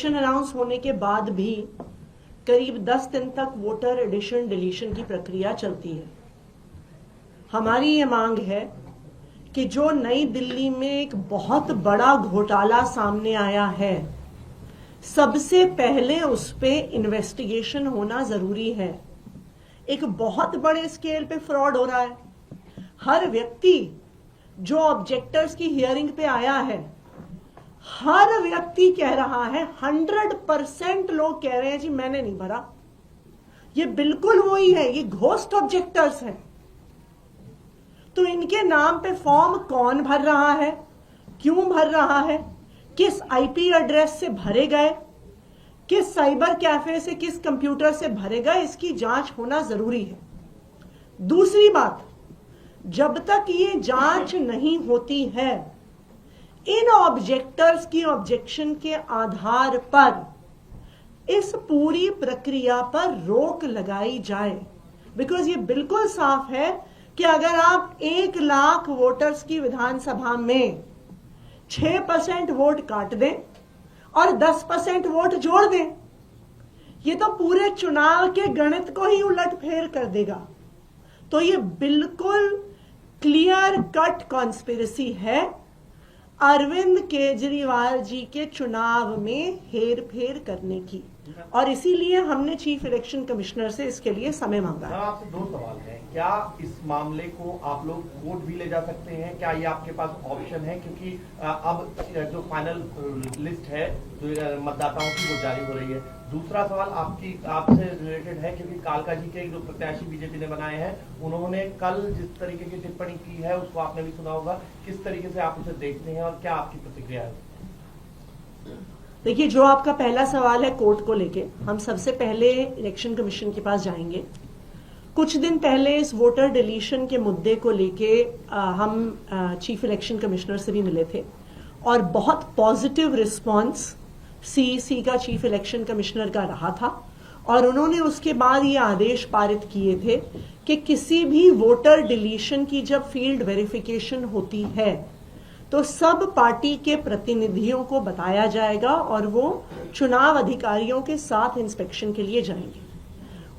Announce होने के बाद भी करीब 10 दिन तक वोटर एडिशन डिलीशन की प्रक्रिया चलती है। हमारी ये मांग है कि जो नई दिल्ली में एक बहुत बड़ा घोटाला सामने आया है, सबसे पहले उस पे इन्वेस्टिगेशन होना जरूरी है। एक बहुत बड़े स्केल पे फ्रॉड हो रहा है। हर व्यक्ति जो ऑब्जेक्टर्स की हियरिंग पे आया है, हर व्यक्ति कह रहा है, 100% लोग कह रहे हैं जी मैंने नहीं भरा। ये बिल्कुल वही है, ये घोस्ट ऑब्जेक्टर्स हैं। तो इनके नाम पे फॉर्म कौन भर रहा है, क्यों भर रहा है, किस आईपी एड्रेस से भरे गए, किस साइबर कैफे से, किस कंप्यूटर से भरे गए, इसकी जांच होना जरूरी है। दूसरी बात, जब तक ये जांच नहीं होती है, इन ऑब्जेक्टर्स की ऑब्जेक्शन के आधार पर इस पूरी प्रक्रिया पर रोक लगाई जाए। बिकॉज ये बिल्कुल साफ है कि अगर आप 1 लाख वोटर्स की विधानसभा में 6% वोट काट दें और 10% वोट जोड़ दें, ये तो पूरे चुनाव के गणित को ही उलटफेर कर देगा। तो ये बिल्कुल क्लियर कट कॉन्स्पिरेसी है अरविंद केजरीवाल जी के चुनाव में हेर फेर करने की, और इसीलिए हमने चीफ इलेक्शन कमिश्नर से इसके लिए समय मांगा। आपसे 2 सवाल हैं। क्या इस मामले को आप लोग कोर्ट भी ले जा सकते हैं? क्या ये आपके पास ऑप्शन है? क्योंकि अब जो फाइनल लिस्ट है जो मतदाताओं की वो जारी हो रही है। दूसरा सवाल आपसे रिलेटेड है, क्योंकि कालका जी के जो प्रत्याशी बीजेपी ने बनाए हैं, उन्होंने कल जिस तरीके की टिप्पणी की है उसको आपने भी सुना होगा। किस तरीके से आप उसे देखते हैं और क्या आपकी प्रतिक्रिया है? देखिए, जो आपका पहला सवाल है कोर्ट को लेके, हम सबसे पहले इलेक्शन कमीशन के पास जाएंगे। कुछ दिन पहले इस वोटर डिलीशन के मुद्दे को लेके हम चीफ इलेक्शन कमिश्नर से भी मिले थे और बहुत पॉजिटिव रिस्पांस सीईसी का, चीफ इलेक्शन कमिश्नर का रहा था। और उन्होंने उसके बाद ये आदेश पारित किए थे कि किसी भी वोटर डिलीशन की जब फील्ड वेरिफिकेशन होती है तो सब पार्टी के प्रतिनिधियों को बताया जाएगा और वो चुनाव अधिकारियों के साथ इंस्पेक्शन के लिए जाएंगे।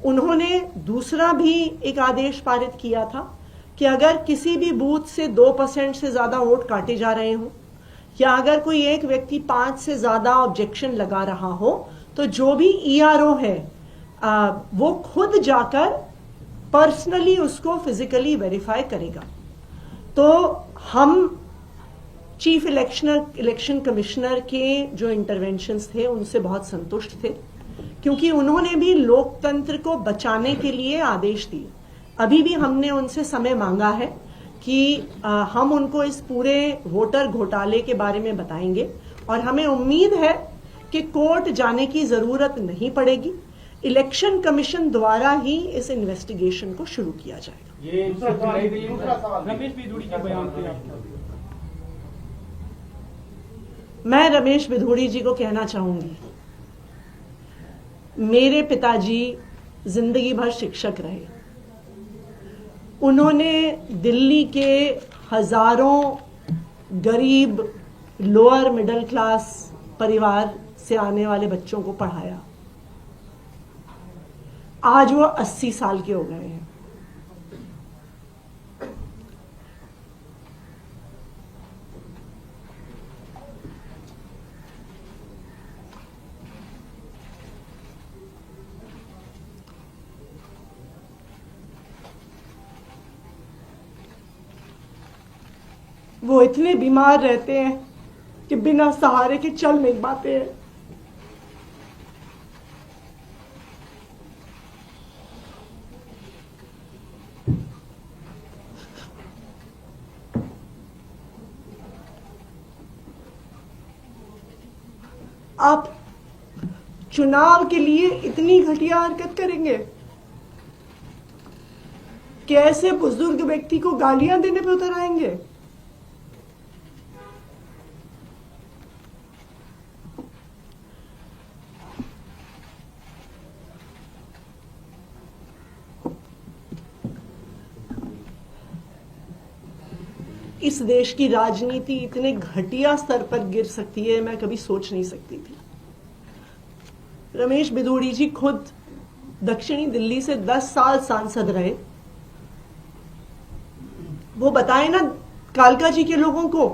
उन्होंने दूसरा भी एक आदेश पारित किया था कि अगर किसी भी बूथ से 2% से ज्यादा वोट काटे जा रहे हों, या अगर कोई एक व्यक्ति 5 से ज्यादा ऑब्जेक्शन लगा रहा हो, तो जो भी ईआरओ है वो खुद जाकर पर्सनली उसको फिजिकली वेरीफाई करेगा। तो हम चीफ इलेक्शन कमिश्नर के जो इंटरवेंशंस थे उनसे बहुत संतुष्ट थे, क्योंकि उन्होंने भी लोकतंत्र को बचाने के लिए आदेश दिए। अभी भी हमने उनसे समय मांगा है कि हम उनको इस पूरे वोटर घोटाले के बारे में बताएंगे, और हमें उम्मीद है कि कोर्ट जाने की जरूरत नहीं पड़ेगी। इलेक्शन कमीशन द्वारा ही इस इन्वेस्टिगेशन को शुरू किया जाएगा। ये रमेश बिधूड़ी के बयान पे मैं रमेश बिधूड़ी जी को कहना चाहूंगी, मेरे पिताजी जिंदगी भर शिक्षक रहे। उन्होंने दिल्ली के हजारों गरीब लोअर मिडिल क्लास परिवार से आने वाले बच्चों को पढ़ाया। आज वो 80 साल के हो गए हैं। वो इतने बीमार रहते हैं कि बिना सहारे के चल नहीं पाते हैं। आप चुनाव के लिए इतनी घटिया हरकत करेंगे कि ऐसे बुजुर्ग व्यक्ति को गालियां देने पे उतर आएंगे? इस देश की राजनीति इतने घटिया स्तर पर गिर सकती है, मैं कभी सोच नहीं सकती थी। रमेश बिधूड़ी जी खुद दक्षिणी दिल्ली से 10 साल सांसद रहे। वो बताए ना कालका जी के लोगों को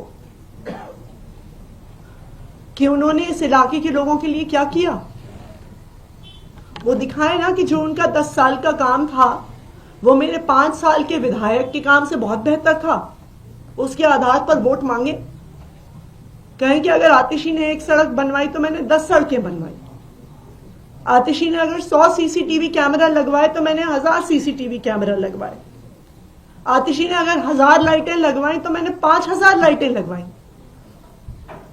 कि उन्होंने इस इलाके के लोगों के लिए क्या किया। वो दिखाए ना कि जो उनका 10 साल का काम था वो मेरे 5 साल के विधायक के काम से बहुत बेहतर था। उसके आधार पर वोट मांगे, कहें कि अगर आतिशी ने 1 सड़क बनवाई तो मैंने 10 सड़कें बनवाई। आतिशी ने अगर 100 सीसीटीवी कैमरा लगवाए तो मैंने 1000 सीसीटीवी कैमरा लगवाए। आतिशी ने अगर 1000 लाइटें लगवाई तो मैंने 5000 लाइटें लगवाई।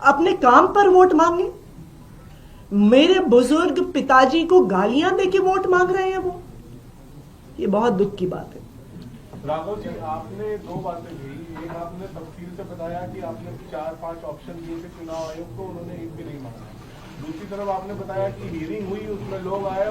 अपने काम पर वोट मांगे। मेरे बुजुर्ग पिताजी को गालियां देके वोट मांग रहे हैं वो। ये बहुत दुख की बात है। राघव जी, आपने 2 बातें कही। एक, आपने तफसील से बताया कि आपने 4-5 ऑप्शन दिए थे चुनाव आयोग को, उन्होंने एक भी नहीं मांगा। दूसरी तरफ आपने बताया कि हियरिंग हुई, उसमें लोग आए